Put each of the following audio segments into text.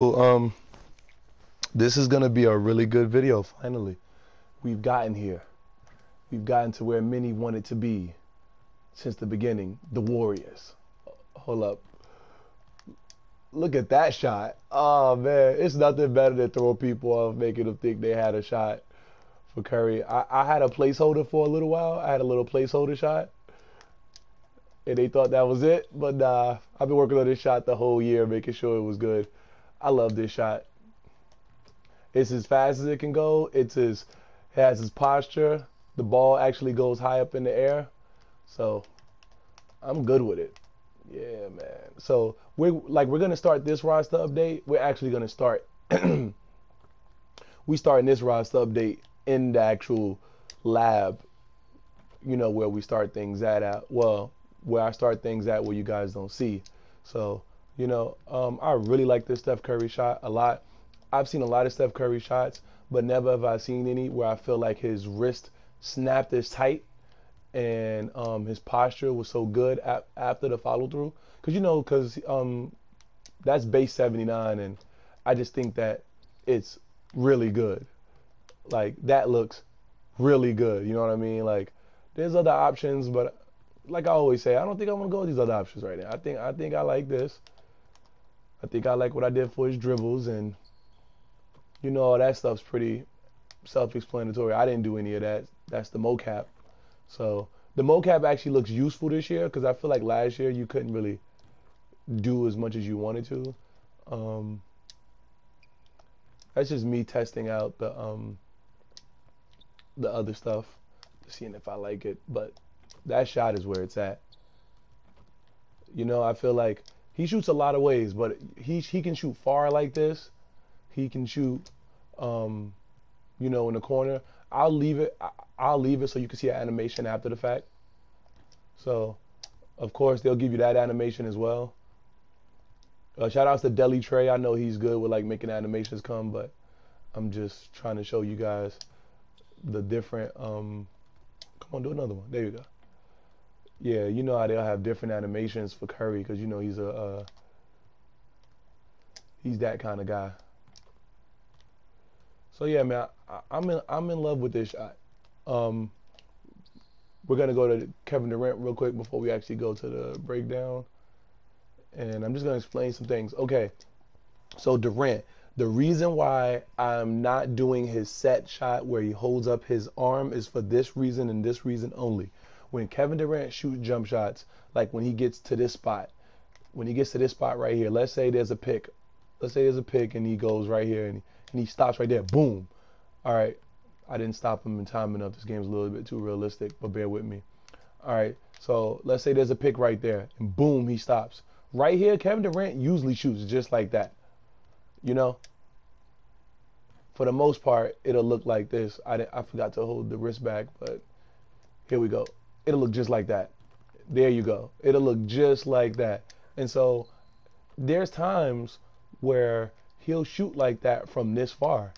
Well, this is gonna be a really good video. Finally, we've gotten here. We've gotten to where many wanted to be since the beginning. The Warriors. Hold up. Look at that shot. Oh man, it's nothing better than throwing people off, making them think they had a shot for Curry. I had a placeholder for a little while. I had a little placeholder shot, and they thought that was it. But nah, I've been working on this shot the whole year, making sure it was good. I love this shot. It's as fast as it can go. It has its posture. The ball actually goes high up in the air. So I'm good with it. Yeah, man. So we're gonna start this roster update. We're actually gonna start we starting this roster update in the actual lab, where we start things at well, where I start things at where you guys don't see. So, I really like this Steph Curry shot a lot. I've seen a lot of Steph Curry shots, but never have I seen any where I feel like his wrist snapped as tight and his posture was so good after the follow through. Because that's base 79, and I just think that it's really good. Like that looks really good. You know what I mean? Like there's other options, but like I always say, I don't think I want to go with these other options right now. I think I like this. I think I like what I did for his dribbles, and all that stuff's pretty self-explanatory. I didn't do any of that. That's the mocap. So the mocap actually looks useful this year because I feel like last year you couldn't really do as much as you wanted to. Um, that's just me testing out the other stuff, seeing if I like it. But that shot is where it's at. I feel like he shoots a lot of ways, but he can shoot far like this. He can shoot, um, in the corner. I'll leave it. I'll leave it so you can see an animation after the fact. So, of course, they'll give you that animation as well. Shout outs to Deli Trey. I know he's good with like making animations come, but I'm just trying to show you guys the different. Come on, do another one. There you go. Yeah, you know how they'll have different animations for Curry because he's that kind of guy. So yeah, man, I'm in love with this shot. Um, we're gonna go to Kevin Durant real quick before we actually go to the breakdown, and I'm just gonna explain some things. Okay, so Durant, the reason why I'm not doing his set shot where he holds up his arm is for this reason and this reason only. When Kevin Durant shoots jump shots, like when he gets to this spot, right here, let's say there's a pick and he goes right here and he stops right there, boom. All right, I didn't stop him in time enough. This game's a little bit too realistic, but bear with me. All right, so let's say there's a pick right there and boom, he stops. Right here, Kevin Durant usually shoots just like that. You know, for the most part, it'll look like this. I forgot to hold the wrist back, but here we go. It'll look just like that. There you go. It'll look just like that. And so there's times where he'll shoot like that from this far.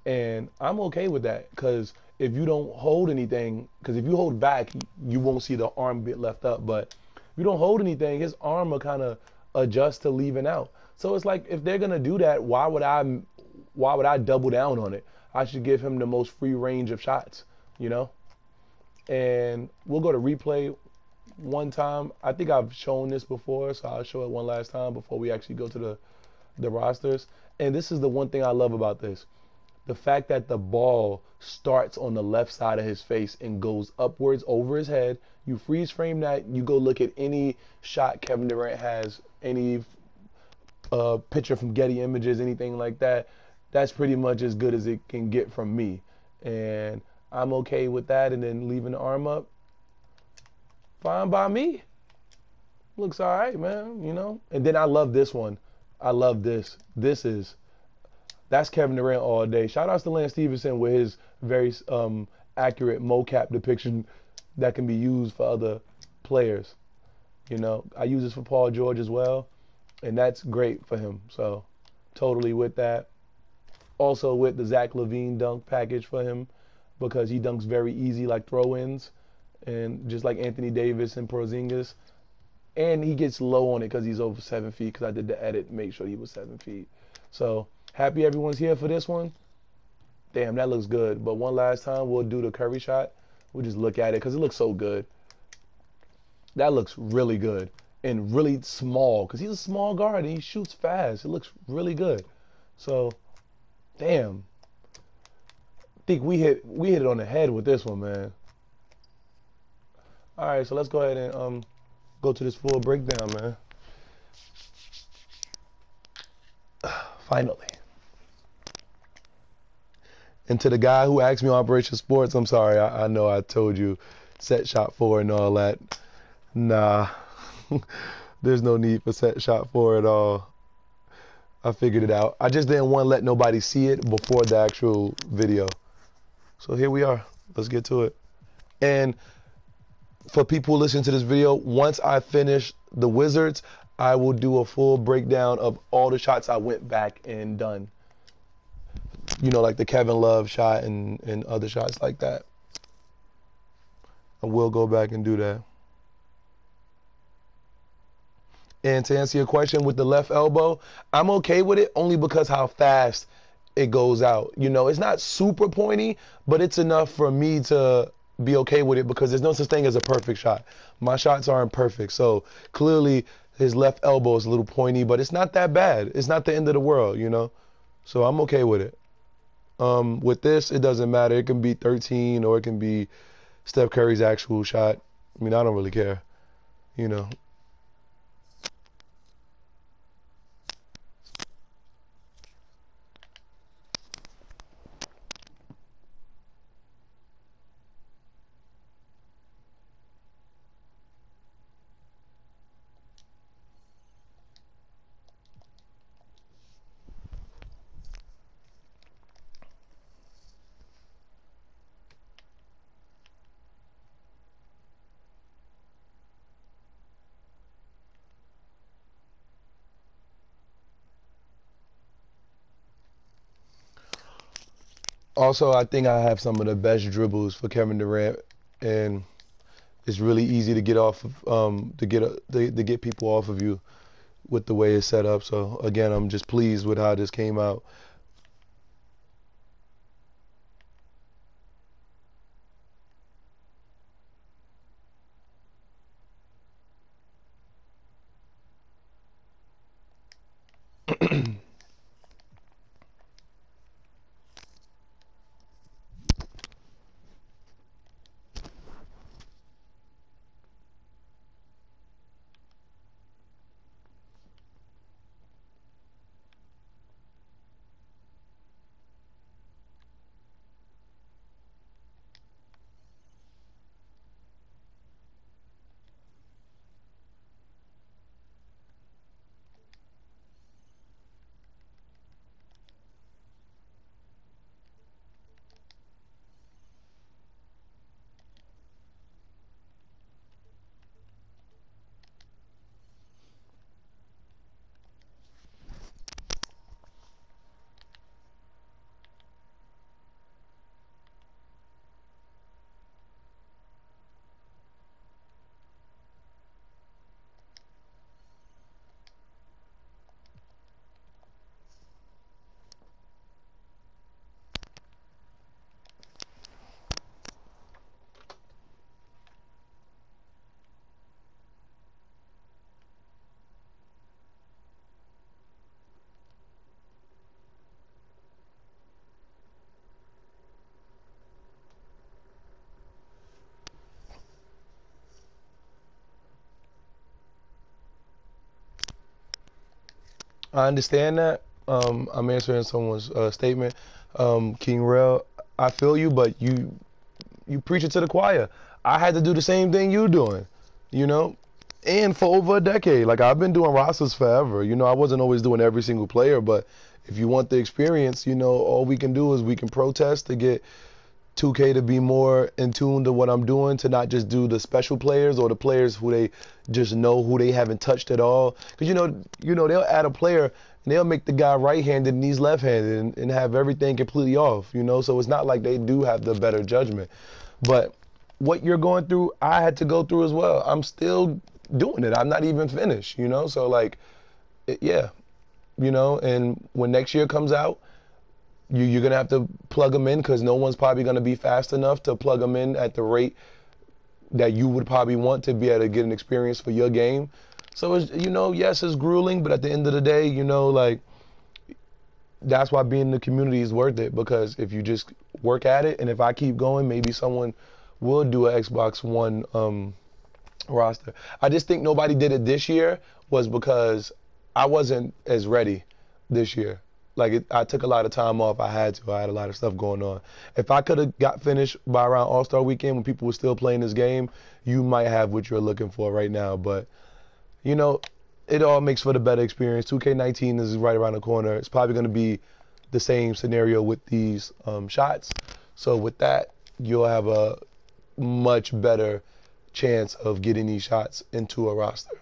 And I'm okay with that because if you don't hold anything, because if you hold back, you won't see the arm get left up. But if you don't hold anything, his arm will kind of adjust to leaving out. So it's like if they're gonna do that, why would I double down on it? I should give him the most free range of shots, you know? And we'll go to replay one time. I think I've shown this before, so I'll show it one last time before we actually go to the rosters. And this is the one thing I love about this. The fact that the ball starts on the left side of his face and goes upwards over his head. You freeze frame that. You go look at any shot Kevin Durant has, any picture from Getty Images, anything like that. That's pretty much as good as it can get from me. And I'm okay with that. And then leaving the arm up, fine by me. Looks all right, man. And then I love this one. I love this. That's Kevin Durant all day. Shout outs to Lance Stevenson with his very accurate mocap depiction that can be used for other players. I use this for Paul George as well, and that's great for him. So totally with that. Also with the Zach LaVine dunk package for him because he dunks very easy like throw-ins, and just like Anthony Davis and Porzingis. and he gets low on it because he's over 7 feet. Because I did the edit, make sure he was 7 feet. So happy everyone's here for this one. Damn, that looks good. But one last time, we'll do the Curry shot. We'll just look at it because it looks so good. That looks really good and really small because he's a small guard and he shoots fast. It looks really good. So, damn, I think we hit it on the head with this one, man. All right, so let's go ahead and go to this full breakdown, man. Finally. And to the guy who asked me on Operation Sports, I'm sorry. I know I told you set shot 4 and all that. Nah, there's no need for set shot 4 at all. I figured it out. I just didn't want to let nobody see it before the actual video. So here we are. Let's get to it. And for people listening to this video, once I finish the Wizards, I will do a full breakdown of all the shots I went back and done. You know, like the Kevin Love shot and other shots like that. I will go back and do that. And to answer your question with the left elbow, I'm okay with it only because how fast it goes out. You know, it's not super pointy, but it's enough for me to be okay with it because there's no such thing as a perfect shot. My shots aren't perfect. So clearly his left elbow is a little pointy, but it's not that bad. It's not the end of the world, you know. So I'm okay with it. With this, it doesn't matter. It can be 13 or it can be Steph Curry's actual shot. I mean, I don't really care, you know. Also, I think I have some of the best dribbles for Kevin Durant, and it's really easy to get off of, to get people off of you with the way it's set up. So again, I'm just pleased with how this came out. I understand that. I'm answering someone's statement. King Rel, I feel you, but you preach it to the choir. I had to do the same thing you doing, you know, and for over a decade. Like I've been doing rosters forever. You know, I wasn't always doing every single player, but if you want the experience, you know, all we can do is we can protest to get 2K to be more in tune to what I'm doing, to not just do the special players or the players who they just know who they haven't touched at all. Because they'll add a player and they'll make the guy right-handed and he's left-handed and have everything completely off. You know, so it's not like they do have the better judgment. But what you're going through, I had to go through as well. I'm still doing it. I'm not even finished, you know? So, like, yeah, you know, and when next year comes out, you're going to have to plug them in because no one's probably going to be fast enough to plug them in at the rate that you would probably want to be able to get an experience for your game. So, it's, you know, yes, it's grueling, but at the end of the day, you know, like, that's why being in the community is worth it, because if you just work at it, and if I keep going, maybe someone will do an Xbox One roster. I just think nobody did it this year was because I wasn't as ready this year. Like I took a lot of time off. I had to. I had a lot of stuff going on. If I could have got finished by around All-Star Weekend when people were still playing this game, you might have what you're looking for right now. But you know, it all makes for the better experience. 2K19 is right around the corner. It's probably going to be the same scenario with these shots. So with that, you'll have a much better chance of getting these shots into a roster.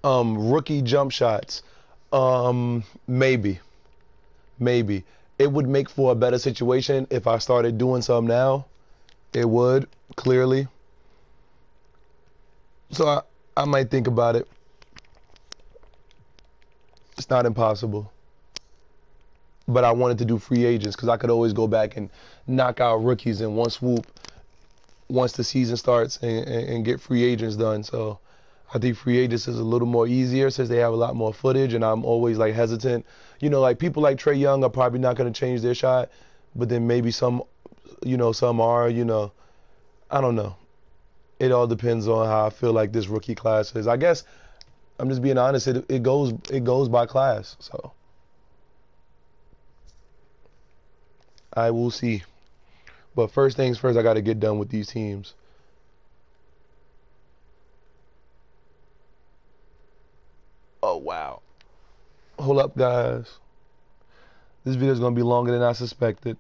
Rookie jump shots. Maybe, maybe it would make for a better situation if I started doing some now. It would clearly. So I might think about it. It's not impossible. But I wanted to do free agents because I could always go back and knock out rookies in one swoop once the season starts and get free agents done. So I think free agents is a little more easier since they have a lot more footage, and I'm always like hesitant. You know, like people like Trae Young are probably not going to change their shot, but then maybe some, you know, some are. You know, I don't know. It all depends on how I feel like this rookie class is. I guess I'm just being honest. It goes by class. So I will see. But first things first, I got to get done with these teams. Oh wow. Hold up, guys. This video is going to be longer than I suspected.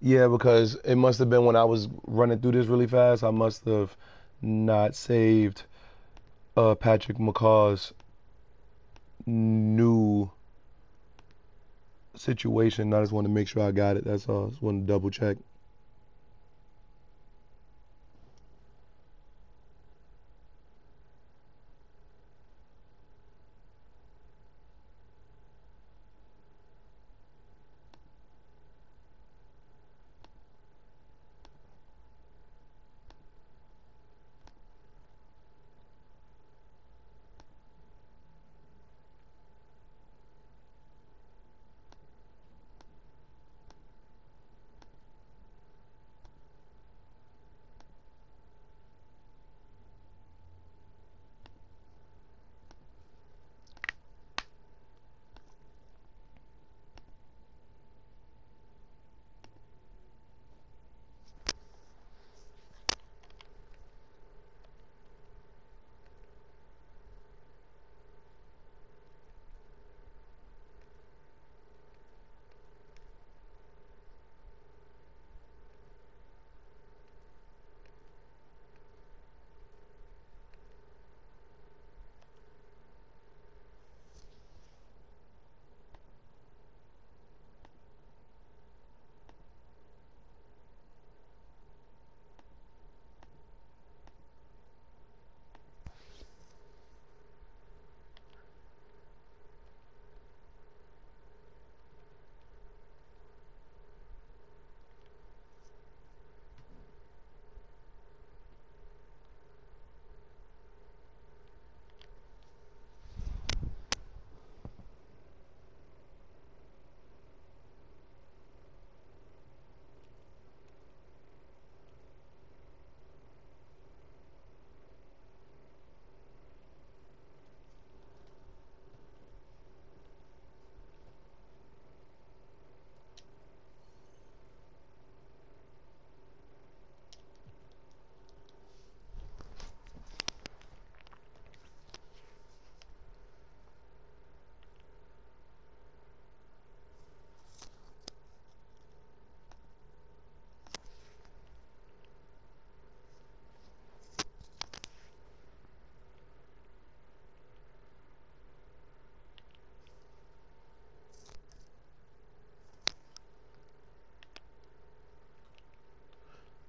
Yeah, because it must have been when I was running through this really fast, I must have not saved Patrick McCaw's new situation. I just want to make sure I got it. That's all. Just want to double check.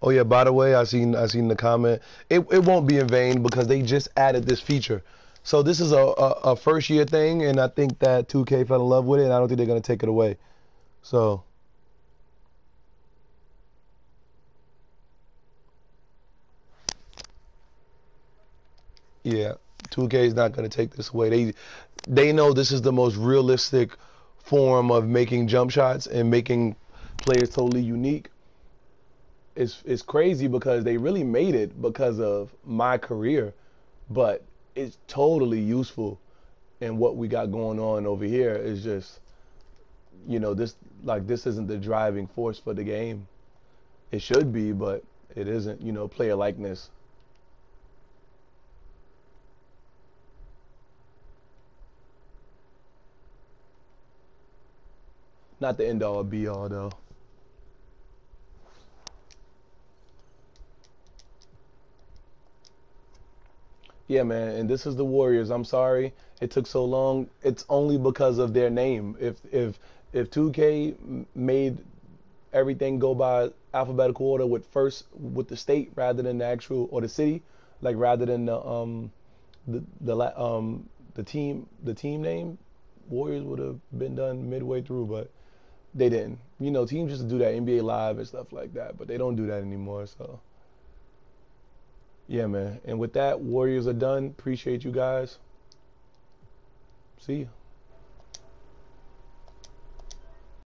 Oh yeah, by the way, I seen the comment. It won't be in vain because they just added this feature. So this is a first year thing, and I think that 2K fell in love with it, and I don't think they're gonna take it away. So yeah, 2K is not gonna take this away. They know this is the most realistic form of making jump shots and making players totally unique. It's crazy because they really made it because of my career, but it's totally useful. And what we got going on over here is just, this like this isn't the driving force for the game. It should be, but it isn't. Player likeness. Not the end all be all though. Yeah, man, and this is the Warriors. I'm sorry it took so long. It's only because of their name. If 2K made everything go by alphabetical order with the state rather than the actual or the city, like rather than the team name, Warriors would have been done midway through, but they didn't. Teams just do that NBA Live and stuff like that, but they don't do that anymore. So yeah, man. And with that, Warriors are done. Appreciate you guys. See you.